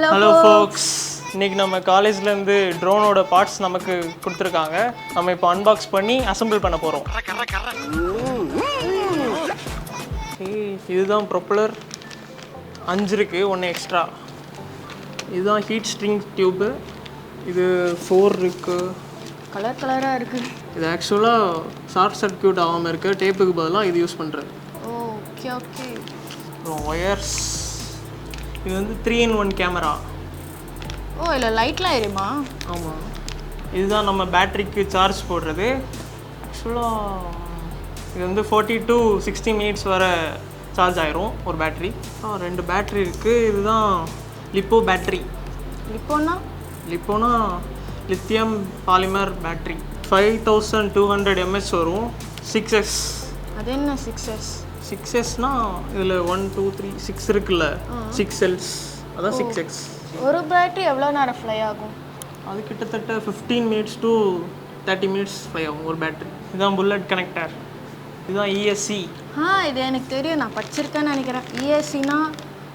Hello folks. இன்னைக்கு நம்ம காலேஜ்ல இருந்து ட்ரோனோட பார்ட்ஸ் நமக்கு கொடுத்திருக்காங்க. நம்ம இப்போ அன்பாக்ஸ் பண்ணி அசெம்பிள் பண்ண போறோம். இதுதான் ப்ரொப்பலர் 5 இருக்கு, 1 எக்ஸ்ட்ரா. இதுதான் ஹீட் ஸ்ட்ரிங் டியூப். இது 4 இருக்கு. கலரா இருக்கு. இது ஆக்சுவலா ஷார்ட் சர்க்யூட் ஆகாம இருக்க டேப்புக்கு பதிலா இது யூஸ் பண்றது. ஓகே. அப்புறம் ஒயர்ஸ். இது வந்து 3-in-1 கேமரா. இல்ல லைட்லாம் எரியுமா? ஆமாம். இதுதான் நம்ம பேட்டரிக்கு சார்ஜ் போடுறது. ஆக்சுவலாக இது வந்து 40 to 60 minutes வரை சார்ஜ் ஆயிரும் ஒரு பேட்ரி. 2 பேட்ரி இருக்குது. இதுதான் லிப்போ பேட்ரி. லிப்போனா லித்தியம் பாலிமர் பேட்ரி. 5200 mAh வரும். 6S. அது என்ன 6S? 6Sனா இதில் 1 2 3 6 இருக்குல்ல, 6 cells, அதான் 6X. ஒரு பேட்டரி எவ்வளோ நேரம் ஃப்ளை ஆகும்? அது கிட்டத்தட்ட 15 minutes to 30 minutes ஃப்ளை ஆகும் ஒரு பேட்டரி. இதுதான் புல்லட் கனெக்டர். இதுதான் ESC. இது எனக்கு தெரியும், நான் படிச்சிருக்கேன்னு நினைக்கிறேன். ESCனா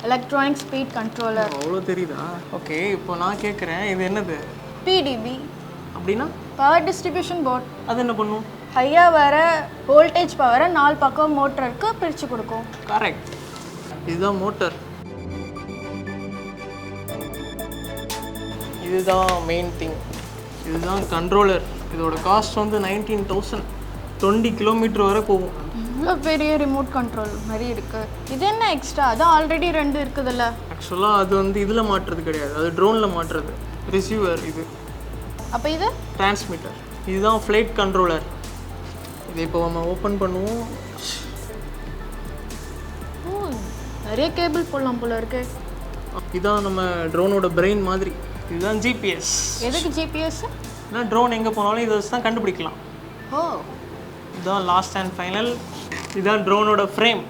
எலக்ட்ரானிக் ஸ்பீட் கண்ட்ரோலர். அவ்வளோ தெரியுதா? ஓகே, இப்போ நான் கேட்குறேன், இது என்னது? PDB அப்படின்னா பவர் டிஸ்ட்ரிபியூஷன் போர்ட். அது என்ன பண்ணும்? ஹையாக வர வோல்டேஜ் பவரை 4 பக்கம் மோட்டருக்கு பிரித்து கொடுக்கும். கரெக்ட். இதுதான் மோட்டர். இதுதான் மெயின் திங். இதுதான் கண்ட்ரோலர். இதோட காஸ்ட் வந்து 19,000. 20 கிலோமீட்டர் வரை போகும். இவ்வளோ பெரிய ரிமோட் கண்ட்ரோல் மாதிரி இருக்குது. இது என்ன எக்ஸ்ட்ரா? அது ஆல்ரெடி 2 இருக்குதுல்ல. ஆக்சுவலாக அது வந்து இதில் மாட்டுறது கிடையாது, அது ட்ரோனில் மாட்டுறது. ரிசீவர் இது. அப்போ இது டிரான்ஸ்மிட்டர். இதுதான் ஃப்ளைட் கண்ட்ரோலர். இதை இப்போ நம்ம ஓப்பன் பண்ணுவோம். நிறைய கேபிள் போடலாம் போல இருக்கு. இதுதான் நம்ம ட்ரோனோட பிரெயின் மாதிரி. இதுதான் GPS. எதுக்கு GPS? ஏன்னா ட்ரோன் எங்கே போனாலும் இதை வச்சு தான் கண்டுபிடிக்கலாம். இதுதான் லாஸ்ட் அண்ட் ஃபைனல். இதுதான் ட்ரோனோட ஃப்ரேம்.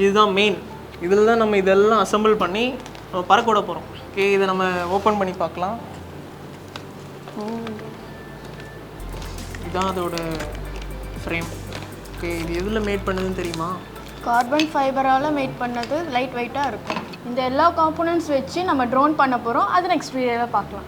இதுதான் மெயின். இதில் தான் நம்ம இதெல்லாம் அசெம்பிள் பண்ணி நம்ம பறக்க விட போகிறோம். ஓகே, இதை நம்ம ஓப்பன் பண்ணி பார்க்கலாம். இதுதான் அதோட ஃப்ரேம். ஓகே, இது எதில் மேட் பண்ணதுன்னு தெரியுமா? கார்பன் ஃபைபரால் மேட் பண்ணது. லைட் வெயிட்டாக இருக்கும். இந்த எல்லா காம்போனன்ட்ஸ் வச்சு நம்ம ட்ரோன் பண்ண போகிறோம். அது நெக்ஸ்ட் வீடியோவில் பார்க்கலாம்.